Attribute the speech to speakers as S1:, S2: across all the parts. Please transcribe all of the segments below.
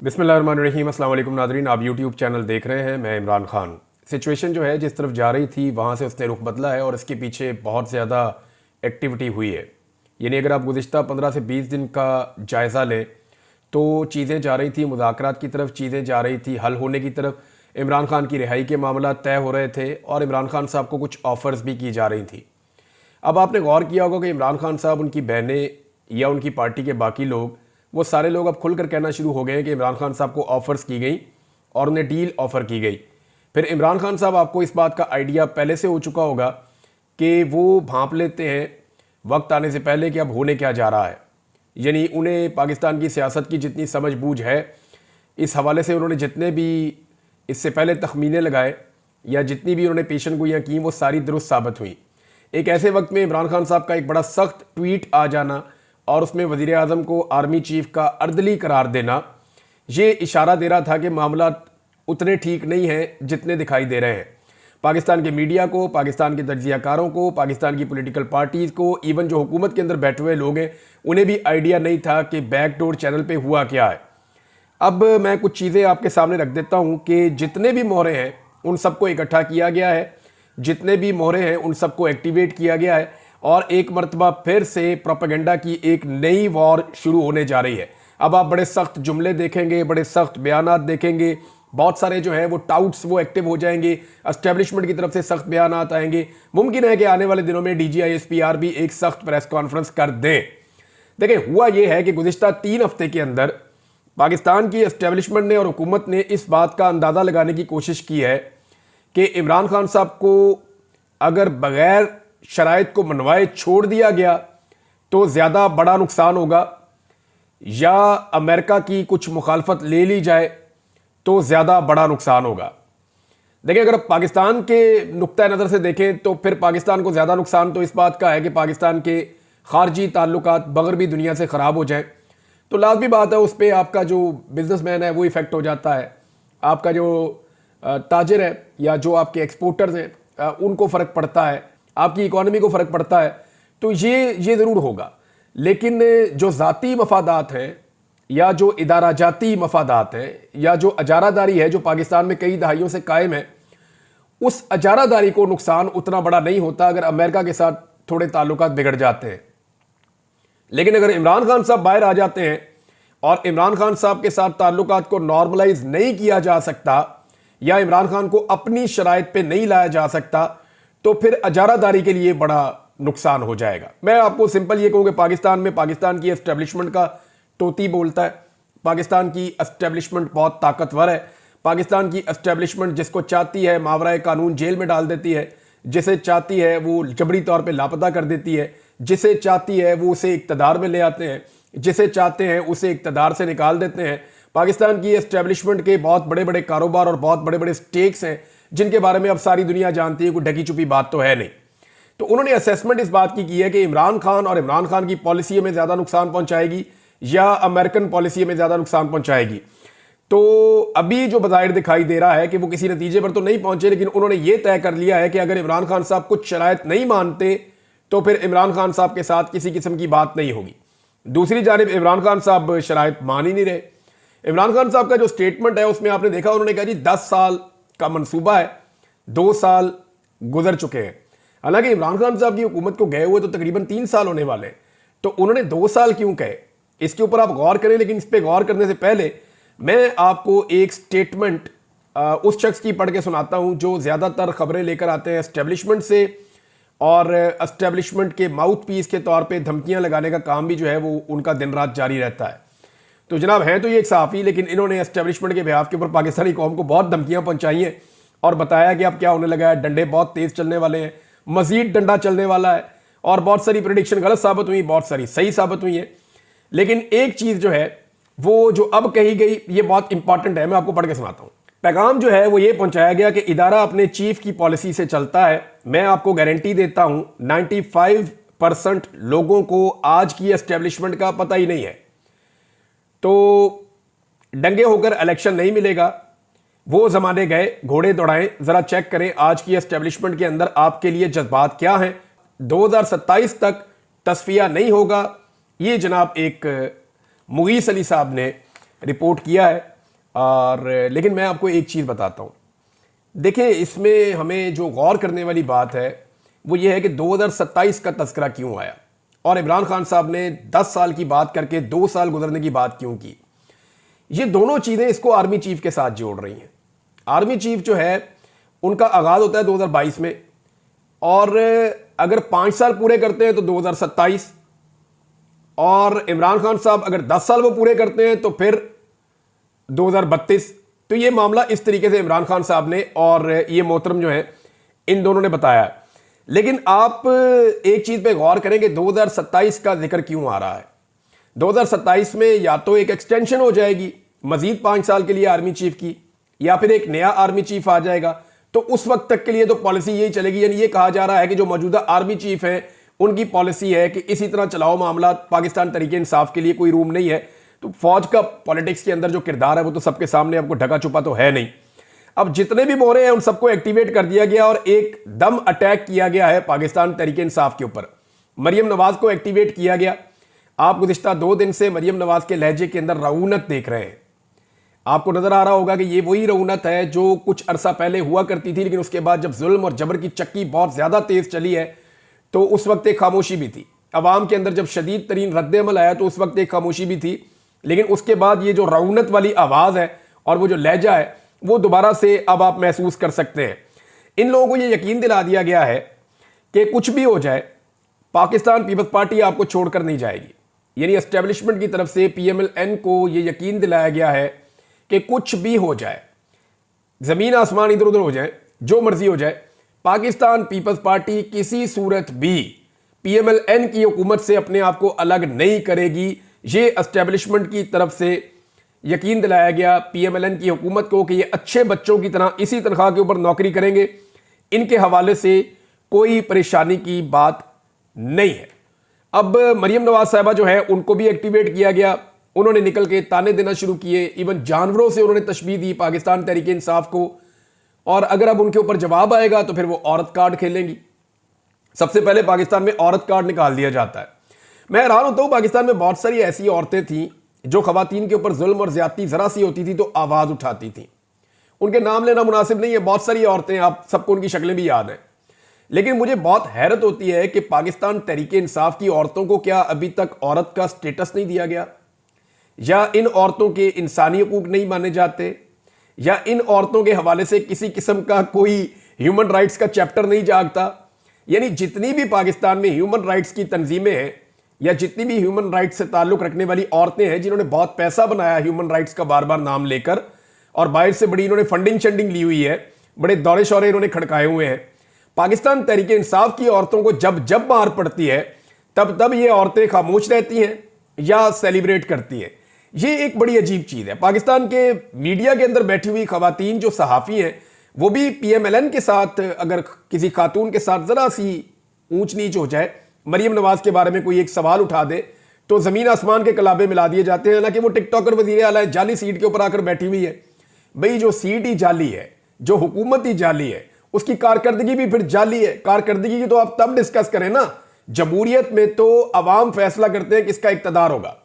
S1: बिस्मिल्लाहिर्रहमानिर्रहीम। अस्सलाम वालेकुम नाज़रीन, आप यूट्यूब चैनल देख रहे हैं। मैं इमरान खान। सिचुएशन जो है जिस तरफ जा रही थी वहाँ से उसने रुख बदला है और इसके पीछे बहुत ज़्यादा एक्टिविटी हुई है। यानी अगर आप गुज़िश्ता 15 से 20 दिन का जायज़ा लें तो चीज़ें जा रही थी मुज़ाकरात की तरफ, चीज़ें जा रही थी हल होने की तरफ। इमरान खान की रिहाई के मामला तय हो रहे थे और इमरान खान साहब को कुछ ऑफ़र्स भी की जा रही थी। अब आपने गौर किया होगा कि इमरान खान साहब, उनकी बहनें या उनकी पार्टी के बाकी लोग, वो सारे लोग अब खुलकर कहना शुरू हो गए हैं कि इमरान खान साहब को ऑफर्स की गई और उन्हें डील ऑफर की गई। फिर इमरान खान साहब, आपको इस बात का आइडिया पहले से हो चुका होगा कि वो भांप लेते हैं वक्त आने से पहले कि अब होने क्या जा रहा है। यानी उन्हें पाकिस्तान की सियासत की जितनी समझ बूझ है, इस हवाले से उन्होंने जितने भी इससे पहले तखमीने लगाए या जितनी भी उन्होंने पेशन गोइयाँ की, वो सारी दुरुस्त साबित हुई। एक ऐसे वक्त में इमरान खान साहब का एक बड़ा सख्त ट्वीट आ जाना और उसमें वज़ीर आज़म को आर्मी चीफ का अर्दली करार देना, ये इशारा दे रहा था कि मामला उतने ठीक नहीं हैं जितने दिखाई दे रहे हैं। पाकिस्तान के मीडिया को, पाकिस्तान के तज्ज़ियाकारों को, पाकिस्तान की पॉलिटिकल पार्टीज़ को, इवन जो हुकूमत के अंदर बैठे हुए लोग हैं, उन्हें भी आइडिया नहीं था कि बैकडोर चैनल पे हुआ क्या है। अब मैं कुछ चीज़ें आपके सामने रख देता हूँ कि जितने भी मोहरे हैं उन सबको इकट्ठा किया गया है, जितने भी मोहरे हैं उन सबको एक्टिवेट किया गया है और एक मरतबा फिर से प्रोपेगेंडा की एक नई वॉर शुरू होने जा रही है। अब आप बड़े सख्त जुमले देखेंगे, बड़े सख्त बयानात देखेंगे, बहुत सारे जो है वो टाउट्स वो एक्टिव हो जाएंगे, एस्टेब्लिशमेंट की तरफ से सख्त बयानात आएंगे। मुमकिन है कि आने वाले दिनों में DGISPR भी एक सख्त प्रेस कॉन्फ्रेंस कर दें। देखिए, हुआ ये है कि गुज़िश्ता 3 हफ्ते के अंदर पाकिस्तान की एस्टेब्लिशमेंट ने और हुकूमत ने इस बात का अंदाज़ा लगाने की कोशिश की है कि इमरान खान साहब को अगर बगैर शराइत को मनवाए छोड़ दिया गया तो ज़्यादा बड़ा नुकसान होगा, या अमेरिका की कुछ मुखालफत ले ली जाए तो ज़्यादा बड़ा नुकसान होगा। देखिए, अगर पाकिस्तान के नुक्ता नज़र से देखें तो फिर पाकिस्तान को ज़्यादा नुकसान तो इस बात का है कि पाकिस्तान के खारजी ताल्लुकात मगरबी दुनिया से ख़राब हो जाएं, तो लाजमी बात है उस पर आपका जो बिजनेसमैन है वो इफ़ेक्ट हो जाता है, आपका जो ताजिर है या जो आपके एक्सपोर्टर्स हैं उनको फ़र्क पड़ता है, आपकी इकॉनमी को फ़र्क पड़ता है। तो ये ज़रूर होगा। लेकिन जो ज़ाती मफादात हैं या जो इदारा जाती मफादात हैं या जो अजारादारी है जो पाकिस्तान में कई दहाइयों से कायम है, उस अजारादारी को नुकसान उतना बड़ा नहीं होता अगर अमेरिका के साथ थोड़े ताल्लुकात बिगड़ जाते हैं। लेकिन अगर इमरान खान साहब बाहर आ जाते हैं और इमरान खान साहब के साथ ताल्लुकात को नॉर्मलाइज नहीं किया जा सकता या इमरान खान को अपनी शराइत पे नहीं लाया जा सकता, तो फिर अजारादारी के लिए बड़ा नुकसान हो जाएगा। मैं आपको सिंपल ये कहूँ कि पाकिस्तान में पाकिस्तान की एस्टेब्लिशमेंट का तोती बोलता है। पाकिस्तान की एस्टेब्लिशमेंट बहुत ताकतवर है। पाकिस्तान की एस्टेब्लिशमेंट जिसको चाहती है मावराए कानून जेल में डाल देती है, जिसे चाहती है वो जबरी तौर पे लापता कर देती है, जिसे चाहती है वो उसे इक़्तिदार में ले आते हैं, जिसे चाहते हैं उसे इक़्तिदार से निकाल देते हैं। पाकिस्तान की एस्टेब्लिशमेंट के बहुत बड़े बड़े कारोबार और बहुत बड़े बड़े स्टेक्स हैं जिनके बारे में अब सारी दुनिया जानती है, कोई ढकी छुपी बात तो है नहीं। तो उन्होंने असेसमेंट इस बात की है कि इमरान खान और इमरान खान की पॉलिसी में ज़्यादा नुकसान पहुंचाएगी या अमेरिकन पॉलिसी में ज़्यादा नुकसान पहुंचाएगी। तो अभी जो बज़ाहिर दिखाई दे रहा है कि वो किसी नतीजे पर तो नहीं पहुंचे, लेकिन उन्होंने ये तय कर लिया है कि अगर इमरान खान साहब कुछ शराइत नहीं मानते तो फिर इमरान खान साहब के साथ किसी किस्म की बात नहीं होगी। दूसरी जानिब इमरान खान साहब शराइत मान ही नहीं रहे। इमरान खान साहब का जो स्टेटमेंट है उसमें आपने देखा, उन्होंने कहा जी 10 साल का मंसूबा है, 2 साल गुजर चुके हैं। हालांकि इमरान खान साहब की हुकूमत को गए हुए तो तकरीबन 3 साल होने वाले हैं, तो उन्होंने 2 साल क्यों कहे, इसके ऊपर आप गौर करें। लेकिन इस पर गौर करने से पहले मैं आपको एक स्टेटमेंट उस शख्स की पढ़ के सुनाता हूं जो ज़्यादातर खबरें लेकर आते हैं एस्टेब्लिशमेंट से, और एस्टेब्लिशमेंट के माउथ पीस के तौर पर धमकियाँ लगाने का काम भी जो है वो उनका दिन रात जारी रहता है। तो जनाब हैं तो ये एक सहाफ़ी, लेकिन इन्होंने एस्टेब्लिशमेंट के बिहाफ के ऊपर पाकिस्तानी कौम को बहुत धमकियां पहुंचाई हैं और बताया कि अब क्या होने लगा है, डंडे बहुत तेज़ चलने वाले हैं, मजीद डंडा चलने वाला है, और बहुत सारी प्रेडिक्शन गलत साबित हुई, बहुत सारी सही साबित हुई है। लेकिन एक चीज़ जो है वो जो अब कही गई ये बहुत इंपॉर्टेंट है, मैं आपको पढ़ के सुनाता हूँ। पैगाम जो है वो ये पहुंचाया गया कि इदारा अपने चीफ की पॉलिसी से चलता है। मैं आपको गारंटी देता हूँ 95% लोगों को आज की एस्टेब्लिशमेंट का पता ही नहीं है। तो डंगे होकर इलेक्शन नहीं मिलेगा, वो जमाने गए, घोड़े दौड़ाएं। जरा चेक करें आज की एस्टेब्लिशमेंट के अंदर आपके लिए जज्बात क्या हैं। 2027 तक तस्फिया नहीं होगा, ये जनाब एक मुगीस अली साहब ने रिपोर्ट किया है। और लेकिन मैं आपको एक चीज़ बताता हूँ। देखिए, इसमें हमें जो गौर करने वाली बात है वो ये है कि 2027 का तस्करा क्यों आया और इमरान खान साहब ने 10 साल की बात करके 2 साल गुजरने की बात क्यों की। ये दोनों चीज़ें इसको आर्मी चीफ के साथ जोड़ रही हैं। आर्मी चीफ जो है उनका आगाज़ होता है 2022 में, और अगर 5 साल पूरे करते हैं तो 2027, और इमरान खान साहब अगर 10 साल वो पूरे करते हैं तो फिर 2032। तो ये मामला इस तरीके से इमरान खान साहब ने और ये मोहतरम जो है इन दोनों ने बताया। लेकिन आप एक चीज़ पे गौर करें कि 2027 का जिक्र क्यों आ रहा है। 2027 में या तो एक एक्सटेंशन हो जाएगी मजीद 5 साल के लिए आर्मी चीफ की, या फिर एक नया आर्मी चीफ आ जाएगा। तो उस वक्त तक के लिए तो पॉलिसी यही चलेगी। यानी ये कहा जा रहा है कि जो मौजूदा आर्मी चीफ हैं उनकी पॉलिसी है कि इसी तरह चलाओ मामला, पाकिस्तान तरीके इंसाफ के लिए कोई रूम नहीं है। तो फौज का पॉलिटिक्स के अंदर जो किरदार है वो तो सबके सामने, आपको ढका छुपा तो है नहीं। अब जितने भी मोहरे हैं उन सबको एक्टिवेट कर दिया गया और एक दम अटैक किया गया है पाकिस्तान तरीके इंसाफ के ऊपर। मरियम नवाज को एक्टिवेट किया गया। आप गुज़िश्ता 2 दिन से मरियम नवाज के लहजे के अंदर रऊनत देख रहे हैं। आपको नजर आ रहा होगा कि ये वही रऊनत है जो कुछ अरसा पहले हुआ करती थी, लेकिन उसके बाद जब जुल्म और जबर की चक्की बहुत ज्यादा तेज चली है तो उस वक्त एक खामोशी भी थी। अवाम के अंदर जब शदीद तरीन रद्द अमल आया तो उस वक्त एक खामोशी भी थी, लेकिन उसके बाद ये जो रऊनत वाली आवाज है और वो जो लहजा है वो दोबारा से अब आप महसूस कर सकते हैं। इन लोगों को ये यकीन दिला दिया गया है कि कुछ भी हो जाए पाकिस्तान पीपल्स पार्टी आपको छोड़कर नहीं जाएगी। यानी एस्टेब्लिशमेंट की तरफ से PMLN को ये यकीन दिलाया गया है कि कुछ भी हो जाए, जमीन आसमान इधर उधर हो जाए, जो मर्जी हो जाए, पाकिस्तान पीपल्स पार्टी किसी सूरत भी PMLN की हुकूमत से अपने आप को अलग नहीं करेगी। ये एस्टेब्लिशमेंट की तरफ से यकीन दिलाया गया PMLN की हुकूमत को कि ये अच्छे बच्चों की तरह इसी तनख्वाह के ऊपर नौकरी करेंगे। इनके हवाले से कोई परेशानी की बात नहीं है। अब मरियम नवाज साहिबा जो है उनको भी एक्टिवेट किया गया। उन्होंने निकल के ताने देना शुरू किए, इवन जानवरों से उन्होंने तशबीह दी पाकिस्तान तहरीक इंसाफ को। और अगर अब उनके ऊपर जवाब आएगा तो फिर वो औरत कार्ड खेलेंगी। सबसे पहले पाकिस्तान में औरत कार्ड निकाल दिया जाता है। मैं हैरान होता हूं, पाकिस्तान में बहुत सारी ऐसी औरतें थीं जो खवातीन के ऊपर जुल्म और ज्यादती जरा सी होती थी तो आवाज उठाती थी। उनके नाम लेना मुनासिब नहीं है, बहुत सारी औरतें, आप सबको उनकी शक्लें भी याद हैं। लेकिन मुझे बहुत हैरत होती है कि पाकिस्तान तहरीक इंसाफ की औरतों को क्या अभी तक औरत का स्टेटस नहीं दिया गया, या इन औरतों के इंसानी हकूक नहीं माने जाते, या इन औरतों के हवाले से किसी किस्म का कोई ह्यूमन राइट्स का चैप्टर नहीं जागता। यानी जितनी भी पाकिस्तान में ह्यूमन राइट्स की तंजीमें हैं या जितनी भी ह्यूमन राइट्स से ताल्लुक रखने वाली औरतें हैं जिन्होंने बहुत पैसा बनाया ह्यूमन राइट्स का बार बार नाम लेकर, और बाहर से बड़ी इन्होंने फंडिंग शंडिंग ली हुई है, बड़े दौरे शौरे इन्होंने खड़काए हुए हैं, पाकिस्तान तहरीक इंसाफ की औरतों को जब जब मार पड़ती है तब तब ये औरतें खामोश रहती हैं या सेलिब्रेट करती हैं। ये एक बड़ी अजीब चीज है। पाकिस्तान के मीडिया के अंदर बैठी हुई खवातीन जो सहाफ़ी हैं वो भी PMLN के साथ, अगर किसी खातून के साथ जरा सी ऊंच नीच हो जाए, मरियम नवाज के बारे में कोई एक सवाल उठा दे तो जमीन आसमान के कलाबे मिला दिए जाते हैं। हालांकि वो टिकटॉकर वजीर आला है, जाली सीट के ऊपर आकर बैठी हुई है। भाई जो सीट ही जाली है, जो हुकूमत ही जाली है, उसकी कारकर्दगी भी फिर जाली है। कारकर्दगी की तो आप तब डिस्कस करें ना, जमहूरियत में तो अवाम फैसला करते हैं किसका इक्तदार होगा।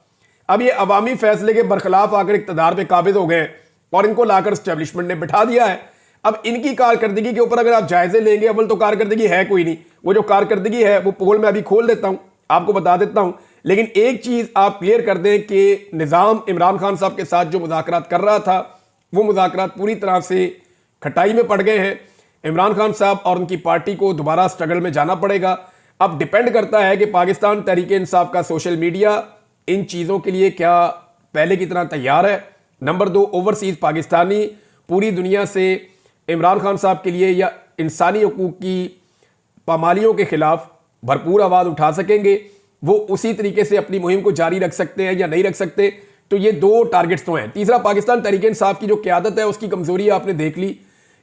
S1: अब ये अवामी फैसले के बरखिलाफ आकर इक्तदार पे काबिज हो गए और इनको लाकर एस्टेब्लिशमेंट ने बिठा दिया है। अब इनकी कारकर्दगी के ऊपर अगर आप जायजे लेंगे, अव्वल तो कारकर्दगी है कोई नहीं। वो जो कारकर्दगी है वो पोल में अभी खोल देता हूं, आपको बता देता हूं। लेकिन एक चीज आप क्लियर कर दें कि निजाम इमरान खान साहब के साथ जो मुज़ाकरात कर रहा था वो मुज़ाकरात पूरी तरह से खटाई में पड़ गए हैं। इमरान खान साहब और उनकी पार्टी को दोबारा स्ट्रगल में जाना पड़ेगा। अब डिपेंड करता है कि पाकिस्तान तहरीक इंसाफ का सोशल मीडिया इन चीज़ों के लिए क्या पहले की तरह तैयार है। नंबर 2, ओवरसीज पाकिस्तानी पूरी दुनिया से इमरान खान साहब के लिए या इंसानी हकूक की पामालियों के खिलाफ भरपूर आवाज़ उठा सकेंगे, वो उसी तरीके से अपनी मुहिम को जारी रख सकते हैं या नहीं रख सकते। तो ये 2 टारगेट्स तो हैं। तीसरा, पाकिस्तान तहरीक इंसाफ की जो क़यादत है उसकी कमजोरी आपने देख ली।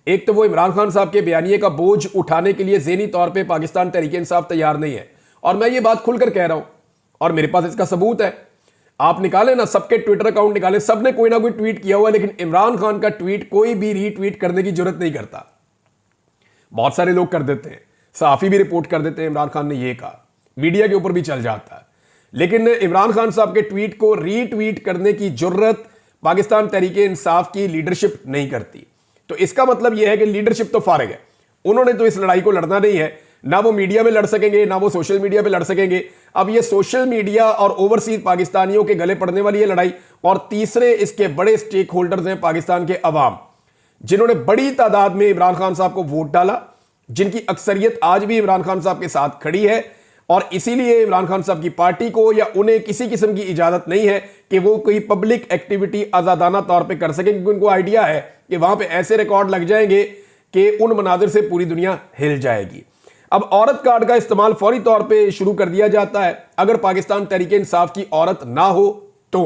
S1: एक तो वो इमरान खान साहब के बयानिए का बोझ उठाने के लिए ज़हनी तौर पे पाकिस्तान तहरीक इंसाफ तैयार नहीं है, और मैं ये बात खुलकर कह रहा हूं और मेरे पास इसका सबूत है। आप निकालें ना, सबके ट्विटर अकाउंट निकालें, सबने कोई ना कोई ट्वीट किया हुआ है, लेकिन इमरान खान का ट्वीट कोई भी रीट्वीट करने की जरूरत नहीं करता। बहुत सारे लोग कर देते हैं, सहाफ़ी भी रिपोर्ट कर देते हैं इमरान खान ने ये कहा, मीडिया के ऊपर भी चल जाता है, लेकिन इमरान खान साहब के ट्वीट को रीट्वीट करने की जरूरत पाकिस्तान तहरीक इंसाफ की लीडरशिप नहीं करती। तो इसका मतलब यह है कि लीडरशिप तो फारिग है, उन्होंने तो इस लड़ाई को लड़ना नहीं है, ना वो मीडिया में लड़ सकेंगे ना वो सोशल मीडिया पे लड़ सकेंगे। अब ये सोशल मीडिया और ओवरसीज पाकिस्तानियों के गले पड़ने वाली है लड़ाई। और तीसरे इसके बड़े स्टेक होल्डर्स हैं पाकिस्तान के अवाम, जिन्होंने बड़ी तादाद में इमरान खान साहब को वोट डाला, जिनकी अक्सरियत आज भी इमरान खान साहब के साथ खड़ी है। और इसीलिए इमरान खान साहब की पार्टी को या उन्हें किसी किस्म की इजाजत नहीं है कि वो कोई पब्लिक एक्टिविटी आजादाना तौर पे कर सके, क्योंकि उनको आइडिया है कि वहां पे ऐसे रिकॉर्ड लग जाएंगे कि उन मनाजिर से पूरी दुनिया हिल जाएगी। अब औरत कार्ड का इस्तेमाल फौरी तौर पे शुरू कर दिया जाता है। अगर पाकिस्तान तहरीक इंसाफ की औरत ना हो तो,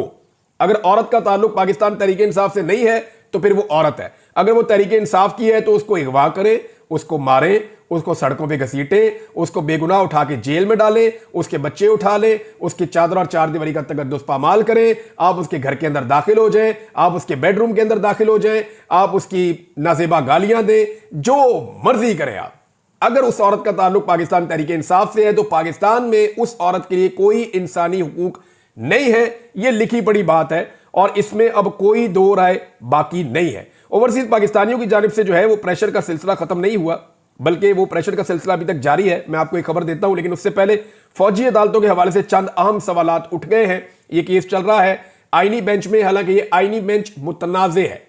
S1: अगर औरत का ताल्लुक पाकिस्तान तहरीक इंसाफ से नहीं है तो फिर वो औरत है। अगर वो तहरीक इंसाफ की है तो उसको अगवा करे, उसको मारे, उसको सड़कों पे घसीटे, उसको बेगुनाह उठा के जेल में डाले, उसके बच्चे उठा ले, उसकी चादर और चार दीवारी का तकद्दुस पामाल करें, आप उसके घर के अंदर दाखिल हो जाएं, आप उसके बेडरूम के अंदर दाखिल हो जाएं, आप उसकी नाजेबा गालियां दें, जो मर्जी करें आप। अगर उस औरत का ताल्लुक पाकिस्तान तहरीक इंसाफ से है तो पाकिस्तान में उस औरत के लिए कोई इंसानी हुकूक नहीं है। यह लिखी पड़ी बात है और इसमें अब कोई दो राय बाकी नहीं है। ओवरसीज पाकिस्तानियों की जानिब से जो है वो प्रेशर का सिलसिला खत्म नहीं हुआ, बल्कि वो प्रेशर का सिलसिला अभी तक जारी है। मैं आपको एक खबर देता हूं, लेकिन उससे पहले फौजी अदालतों के हवाले से चंद अहम सवालात उठ गए हैं। ये केस चल रहा है आईनी बेंच में, हालांकि ये आईनी बेंच मुतनाज़े है,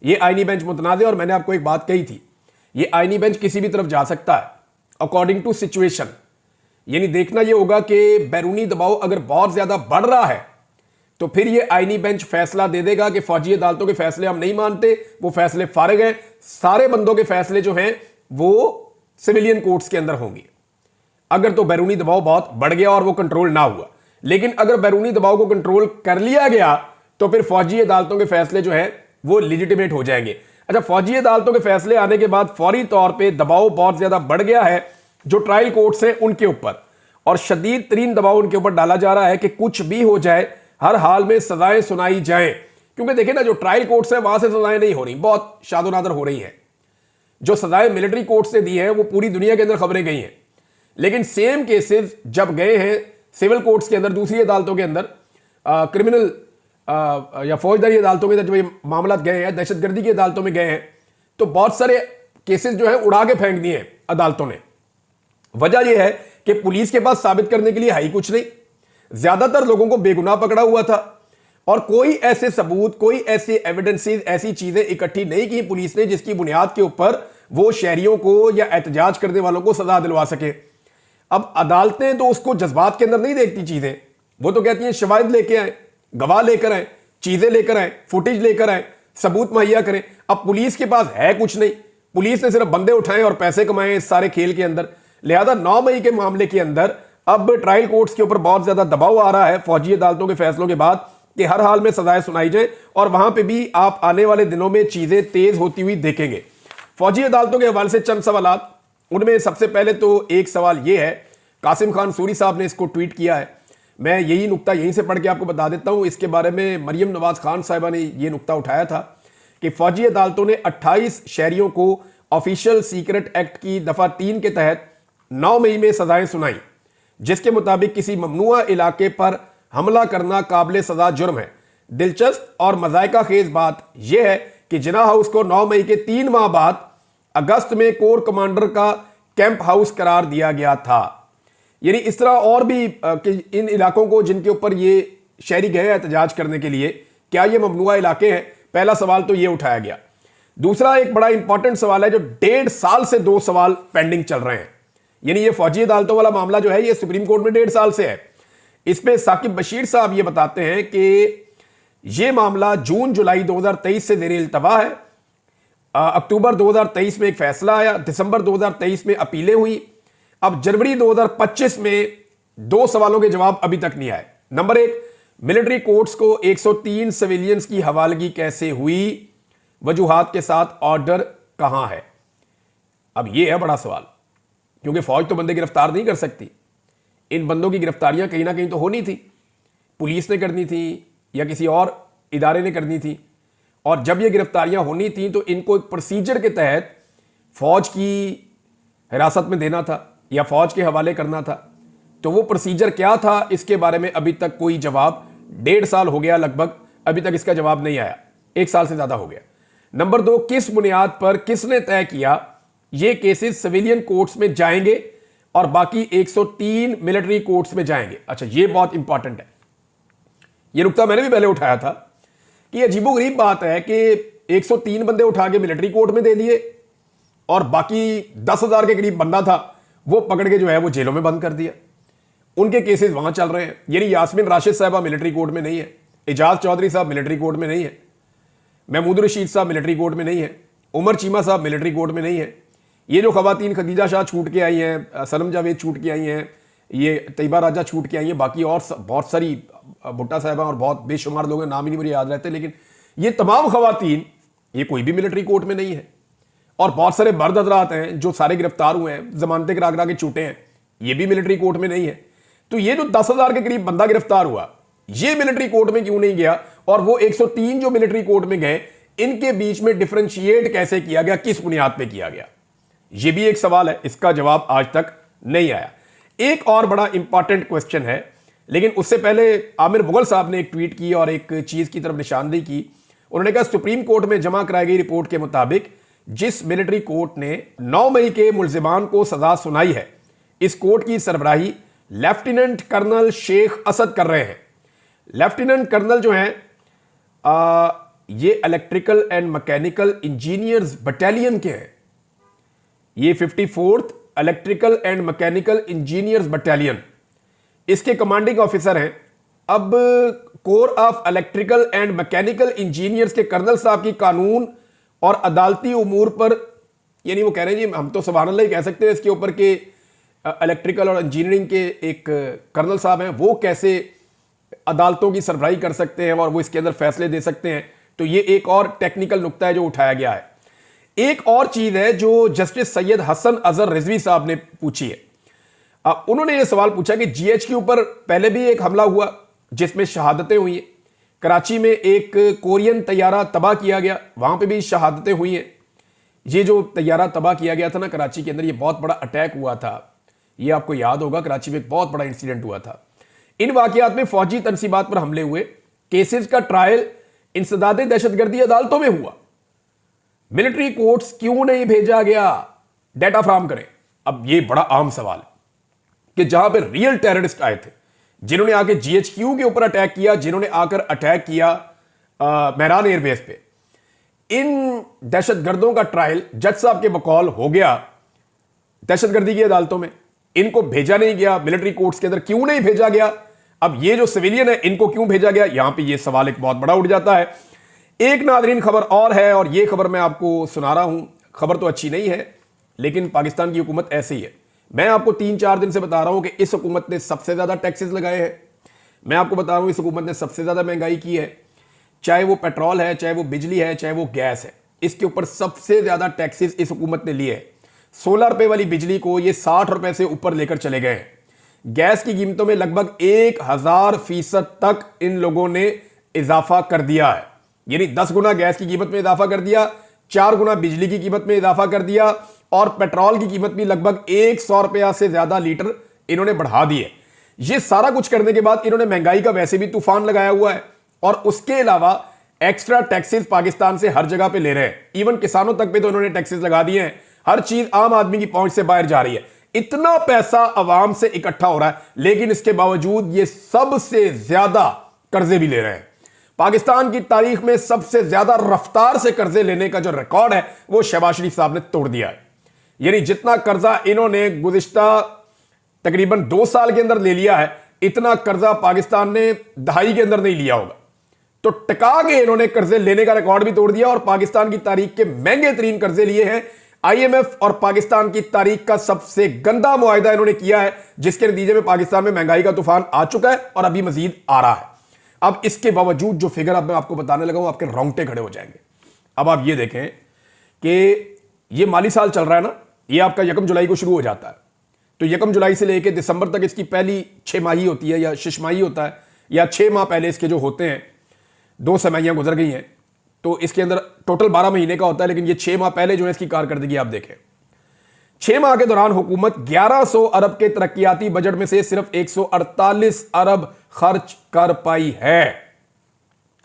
S1: ये आईनी बेंच मुतनाज़े। और मैंने आपको एक बात कही थी, ये आईनी बेंच किसी भी तरफ जा सकता है अकॉर्डिंग टू सिचुएशन। यानी देखना यह होगा कि बैरूनी दबाव अगर बहुत ज्यादा बढ़ रहा है तो फिर ये आईनी बेंच फैसला दे देगा कि फौजी अदालतों के फैसले हम नहीं मानते, वो फैसले फारिग हैं। सारे बंदों के फैसले जो हैं वो सिविलियन कोर्ट्स के अंदर होंगे, अगर तो बैरूनी दबाव बहुत बढ़ गया और वो कंट्रोल ना हुआ। लेकिन अगर बैरूनी दबाव को कंट्रोल कर लिया गया तो फिर फौजी अदालतों के फैसले जो है वो लिजिटिमेट हो जाएंगे। अच्छा, फौजी अदालतों के फैसले आने के बाद फौरी तौर पे दबाव बहुत ज्यादा बढ़ गया है जो ट्रायल कोर्ट्स हैं उनके ऊपर, और शदीद तरीन दबाव उनके ऊपर डाला जा रहा है कि कुछ भी हो जाए हर हाल में सजाएं सुनाई जाएं। क्योंकि देखिए ना, जो ट्रायल कोर्ट्स हैं वहां से सजाएं नहीं हो रही, बहुत शादो नादर हो रही हैं। जो सजाएं मिलिट्री कोर्ट से दी हैं वो पूरी दुनिया के अंदर खबरें गई हैं, लेकिन सेम केसेस जब गए हैं सिविल कोर्ट्स के अंदर, दूसरी अदालतों के अंदर, क्रिमिनल या फौजदारी अदालतों के अंदर जब ये मामला गए हैं, दहशतगर्दी की अदालतों में गए हैं, तो बहुत सारे केसेस जो है उड़ा के फेंक दिए अदालतों ने। वजह यह है कि पुलिस के पास साबित करने के लिए है ही कुछ नहीं, ज्यादातर लोगों को बेगुनाह पकड़ा हुआ था और कोई ऐसे सबूत, कोई ऐसे एविडेंसेस, ऐसी चीजें इकट्ठी नहीं की पुलिस ने जिसकी बुनियाद के ऊपर वो शहरियों को या एहतजाज करने वालों को सजा दिलवा सके। अब अदालतें तो उसको जज्बात के अंदर नहीं देखती चीजें, वो तो कहती हैं शवाहिद लेके आए, गवाह लेकर आए, चीजें लेकर आए, फुटेज लेकर आए, सबूत मुहैया करें। अब पुलिस के पास है कुछ नहीं, पुलिस ने सिर्फ बंदे उठाए और पैसे कमाए इस सारे खेल के अंदर। लिहाजा 9 मई के मामले के अंदर अब ट्रायल कोर्ट्स के ऊपर बहुत ज्यादा दबाव आ रहा है फौजी अदालतों के फैसलों के बाद कि हर हाल में सजाएं सुनाई जाए, और वहां पे भी आप आने वाले दिनों में चीजें तेज होती हुई देखेंगे। फौजी अदालतों के हवाले से चंद सवालात, उनमें सबसे पहले तो एक सवाल यह है, कासिम खान सूरी साहब ने इसको ट्वीट किया है, मैं यही नुक्ता यहीं से पढ़ के आपको बता देता हूं। इसके बारे में मरियम नवाज खान साहिबा ने यह नुक्ता उठाया था कि फौजी अदालतों ने 28 शहरियों को ऑफिशियल सीक्रेट एक्ट की दफा 3 के तहत 9 मई में सजाएं सुनाई, जिसके मुताबिक किसी ममनुआ इलाके पर हमला करना काबिल सजा जुर्म है। दिलचस्प और मजायका खेज बात यह है कि जिना हाउस को 9 मई के 3 माह बाद अगस्त में कोर कमांडर का कैंप हाउस करार दिया गया था। यानी इस तरह और भी कि इन इलाकों को जिनके ऊपर ये शहरी गए एहतजाज करने के लिए, क्या ये ममनुआ इलाके हैं? पहला सवाल तो ये उठाया गया। दूसरा एक बड़ा इंपॉर्टेंट सवाल है जो 1.5 साल से 2 सवाल पेंडिंग चल रहे हैं। यानी ये फौजी अदालतों वाला मामला जो है ये सुप्रीम कोर्ट में 1.5 साल से है। इसमें साकिब बशीर साहब ये बताते हैं कि ये मामला जून जुलाई 2023 से ज़ेरे इल्तवा है। अक्टूबर 2023 में एक फैसला आया, दिसंबर 2023 में अपीलें हुई, अब जनवरी 2025 में 2 सवालों के जवाब अभी तक नहीं आए। नंबर 1, मिलिट्री कोर्ट्स को 103 सिविलियंस की हवालगी कैसे हुई, वजूहात के साथ ऑर्डर कहां है? अब यह है बड़ा सवाल, क्योंकि फौज तो बंदे गिरफ्तार नहीं कर सकती। इन बंदों की गिरफ्तारियां कहीं ना कहीं तो होनी थी, पुलिस ने करनी थी या किसी और इदारे ने करनी थी, और जब ये गिरफ्तारियां होनी थी तो इनको एक प्रोसीजर के तहत फौज की हिरासत में देना था या फौज के हवाले करना था। तो वो प्रोसीजर क्या था, इसके बारे में अभी तक कोई जवाब 1.5 साल हो गया लगभग, अभी तक इसका जवाब नहीं आया, 1 साल से ज्यादा हो गया। नंबर 2, किस बुनियाद पर किसने तय किया ये केसेस सिविलियन कोर्ट्स में जाएंगे और बाकी 103 मिलिट्री कोर्ट्स में जाएंगे। अच्छा, ये बहुत इंपॉर्टेंट है, ये नुकता मैंने भी पहले उठाया था कि अजीबोगरीब बात है कि 103 बंदे उठा के मिलिट्री कोर्ट में दे दिए और बाकी 10,000 के करीब बंदा था वो पकड़ के जो है वो जेलों में बंद कर दिया। उनके केसेस वहां चल रहे हैं, यानी यास्मीन राशिद साहबा मिलिट्री कोर्ट में नहीं है, एजाज चौधरी साहब मिलिट्री कोर्ट में नहीं है, महमूद रशीद साहब मिलिट्री कोर्ट में नहीं है, उमर चीमा साहब मिलिट्री कोर्ट में नहीं है। ये जो खवातीन खदीजा शाह छूट के आई हैं, सनम जावेद छूट के आई हैं, ये तैयबा राजा छूट के आई हैं, बाकी और बहुत सारी भुट्टा साहबा और बहुत बेशुमार लोग हैं, नाम ही नहीं मुझे याद रहते, लेकिन ये तमाम खवातीन ये कोई भी मिलिट्री कोर्ट में नहीं है। और बहुत सारे मर्द हजरात हैं जो सारे गिरफ्तार हुए हैं, जमानतें करा करा के छूटे हैं, ये भी मिलिट्री कोर्ट में नहीं है। तो ये जो 10,000 के करीब बंदा गिरफ्तार हुआ ये मिलिट्री कोर्ट में क्यों नहीं गया, और वो 103 जो मिलिट्री कोर्ट में गए इनके बीच में डिफरेंशिएट कैसे किया गया, किस बुनियाद पे किया गया, ये भी एक सवाल है, इसका जवाब आज तक नहीं आया। एक और बड़ा इंपॉर्टेंट क्वेश्चन है, लेकिन उससे पहले आमिर मुगल साहब ने एक ट्वीट की और एक चीज की तरफ निशानदेही की। उन्होंने कहा सुप्रीम कोर्ट में जमा कराई गई रिपोर्ट के मुताबिक जिस मिलिट्री कोर्ट ने 9 मई के मुल्जिमान को सजा सुनाई है, इस कोर्ट की सरबराही लेफ्टिनेंट कर्नल शेख असद कर रहे हैं। लेफ्टिनेंट कर्नल जो हैं ये electrical and mechanical engineers battalion के हैं, ये 54th electrical and mechanical engineers battalion, इसके कमांडिंग ऑफिसर हैं। अब core of electrical and mechanical engineers के कर्नल साहब की कानून और अदालती उमूर पर, यानी वो कह रहे हैं जी हम तो सुभान अल्लाह ही कह सकते हैं इसके ऊपर के इलेक्ट्रिकल और इंजीनियरिंग के एक कर्नल साहब हैं, वो कैसे अदालतों की सरबराही कर सकते हैं और वो इसके अंदर फैसले दे सकते हैं। तो ये एक और टेक्निकल नुक्ता है जो उठाया गया है। एक और चीज है जो जस्टिस सैयद हसन अजहर रिजवी साहब ने पूछी है। उन्होंने ये सवाल पूछा कि जीएच के ऊपर पहले भी एक हमला हुआ जिसमें शहादतें हुई हैं, कराची में एक कोरियन तैयारा तबाह किया गया, वहां पे भी शहादतें हुई हैं। ये जो तैयारा तबाह किया गया था ना कराची के अंदर, ये बहुत बड़ा अटैक हुआ था, ये आपको याद होगा, कराची में एक बहुत बड़ा इंसिडेंट हुआ था। इन वाकयात में फौजी तनसीबात पर हमले हुए, केसेस का ट्रायल इंसदाद दहशतगर्दी अदालतों में हुआ, मिलिट्री कोर्ट्स क्यों नहीं भेजा गया, डेटा फ्राहम करें। अब ये बड़ा आम सवाल है कि जहां पे रियल टेररिस्ट आए थे, जिन्होंने आके जीएचक्यू के ऊपर अटैक किया, जिन्होंने आकर अटैक किया मेहरान एयरबेस पे, इन दहशतगर्दों का ट्रायल जज साहब के बकौल हो गया दहशतगर्दी की अदालतों में, इनको भेजा नहीं गया, मिलिट्री कोर्ट्स के अंदर क्यों नहीं भेजा गया। अब ये जो सिविलियन है इनको क्यों भेजा गया, यहां पे ये सवाल एक बहुत बड़ा उठ जाता है। एक नादरीन खबर और है, और ये खबर मैं आपको सुना रहा हूं, खबर तो अच्छी नहीं है लेकिन पाकिस्तान की हुकूमत ऐसी है। मैं आपको 3-4 दिन से बता रहा हूं कि इस हुकूमत ने सबसे ज्यादा टैक्सेस लगाए हैं, मैं आपको बता रहा हूं इस हुकूमत ने सबसे ज्यादा महंगाई की है, चाहे वो पेट्रोल है, चाहे वो बिजली है, चाहे वो गैस है, इसके ऊपर सबसे ज्यादा टैक्सेस इस हुकूमत ने लिए हैं। 16 रुपए वाली बिजली को ये 60 रुपए से ऊपर लेकर चले गए हैं। गैस की कीमतों में लगभग 1000% तक इन लोगों ने इजाफा कर दिया है, यानी 10 गुना गैस की कीमत में इजाफा कर दिया, 4 गुना बिजली की कीमत में इजाफा कर दिया, और पेट्रोल की कीमत भी लगभग 100 रुपया से ज्यादा लीटर इन्होंने बढ़ा दी है। ये सारा कुछ करने के बाद इन्होंने महंगाई का वैसे भी तूफान लगाया हुआ है, और उसके अलावा एक्स्ट्रा टैक्सेस पाकिस्तान से हर जगह पे ले रहे हैं, इवन किसानों तक पे तो इन्होंने टैक्सेस लगा दिए हैं। हर चीज आम आदमी की पहुंच से बाहर जा रही है, इतना पैसा अवाम से इकट्ठा हो रहा है, लेकिन इसके बावजूद ये सबसे ज्यादा कर्जे भी ले रहे हैं। पाकिस्तान की तारीख में सबसे ज्यादा रफ्तार से कर्जे लेने का जो रिकॉर्ड है वो शहबाज शरीफ साहब ने तोड़ दिया है। यानी जितना कर्जा इन्होंने गुज़िश्ता तकरीबन 2 साल के अंदर ले लिया है, इतना कर्जा पाकिस्तान ने दहाई के अंदर नहीं लिया होगा। तो टका के इन्होंने कर्जे लेने का रिकॉर्ड भी तोड़ दिया, और पाकिस्तान की तारीख के महंगे तरीन कर्जे लिए हैं। आईएमएफ और पाकिस्तान की तारीख का सबसे गंदा मुआहिदा इन्होंने किया है, जिसके नतीजे में पाकिस्तान में महंगाई का तूफान आ चुका है और अभी मजीद आ रहा है। अब इसके बावजूद जो फिगर अब मैं आपको बताने लगा हूं, आपके रोंगटे खड़े हो जाएंगे। अब आप ये देखें कि ये माली साल चल रहा है ना, ये आपका 1 जुलाई को शुरू हो जाता है, तो 1 जुलाई से लेकर दिसंबर तक इसकी पहली 6 माही होती है या शिशमाही होता है, या 6 माह पहले इसके जो होते हैं, 2 छमाहियां गुजर गई हैं, तो इसके अंदर टोटल 12 महीने का होता है, लेकिन ये 6 माह पहले जो है इसकी कारकर्दगी आप देखें। 6 माह के दौरान हुकूमत 1100 अरब के तरक्याती बजट में से सिर्फ 148 अरब खर्च कर पाई है।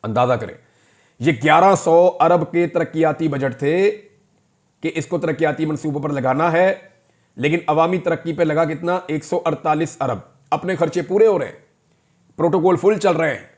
S1: अंदाजा करें, ये 1100 अरब के तरक्याती बजट थे कि इसको तरक्याती मंसूबों पर लगाना है, लेकिन अवामी तरक्की पे लगा कितना, 148 अरब। अपने खर्चे पूरे हो रहे हैं, प्रोटोकॉल फुल चल रहे हैं,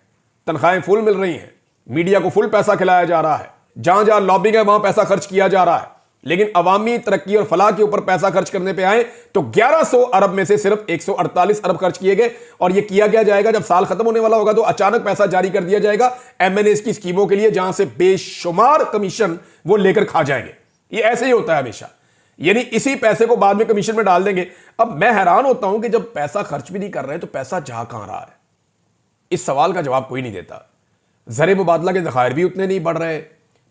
S1: तनख्वाहें फुल मिल रही हैं, मीडिया को फुल पैसा खिलाया जा रहा है, जहां जहां लॉबिंग है वहां पैसा खर्च किया जा रहा है। लेकिन अवामी तरक्की और फलाह के ऊपर पैसा खर्च करने पे आए तो 1100 अरब में से सिर्फ 148 अरब खर्च किए गए। और यह किया क्या जाएगा, जब साल खत्म होने वाला होगा तो अचानक पैसा जारी कर दिया जाएगा एमएनएस की स्कीमों के लिए, जहां से बेशुमार कमीशन वो लेकर खा जाएंगे। ये ऐसे ही होता है हमेशा, यानी इसी पैसे को बाद में कमीशन में डाल देंगे। अब मैं हैरान होता हूं कि जब पैसा खर्च भी नहीं कर रहे तो पैसा जा कहां रहा है, इस सवाल का जवाब कोई नहीं देता। ज़र मुबादला के ज़खायर भी उतने नहीं बढ़ रहे,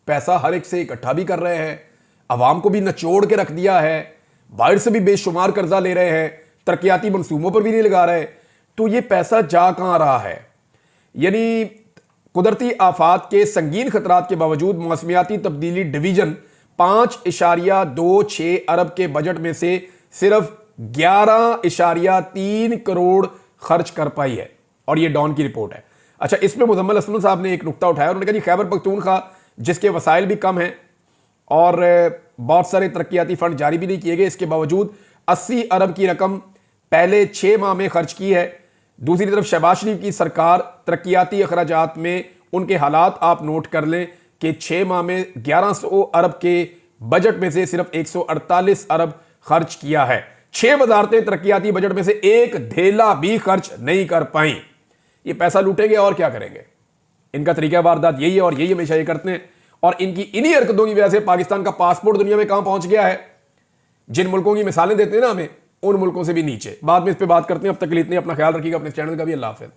S1: पैसा हर एक से इकट्ठा भी कर रहे हैं, अवाम को भी नचोड़ के रख दिया है, बाहर से भी बेशुमार कर्जा ले रहे हैं, तरक्याती मंसूबों पर भी नहीं लगा रहे, तो ये पैसा जा कहां रहा है। यानी कुदरती आफात के संगीन खतरात के बावजूद मौसमियाती तब्दीली डिवीजन 5.26 अरब के बजट में से सिर्फ 11.3 करोड़ खर्च कर पाई है, और ये डॉन की रिपोर्ट है। अच्छा, इसमें मुजम्मल हसन साहब ने एक नुक्ता उठाया, उन्होंने कहा जी खैबर पख्तूनख्वा जिसके वसाइल भी कम हैं और बहुत सारे तरक्याती फंड जारी भी नहीं किए गए, इसके बावजूद 80 अरब की रकम पहले 6 माह में खर्च की है। दूसरी तरफ शहबाज शरीफ की सरकार तरक्याती अखराजात में उनके हालात आप नोट कर लें कि 6 माह में 1100 अरब के बजट में से सिर्फ 148 अरब खर्च किया है। 6 वजारतें तरक्याती बजट में से एक धेला भी खर्च नहीं कर पाई। ये पैसा लूटेंगे और क्या करेंगे, इनका तरीका वारदात यही है और यही हमेशा ये करते हैं। और इनकी इन्हीं हरकतों की वजह से पाकिस्तान का पासपोर्ट दुनिया में कहां पहुंच गया है। जिन मुल्कों की मिसालें देते हैं ना हमें, उन मुल्कों से भी नीचे। बाद में इस पे बात करते हैं। अब तक के लिए इतने, अपना ख्याल रखिएगा, अपने चैनल का भी। अल्लाह हाफ़िज़।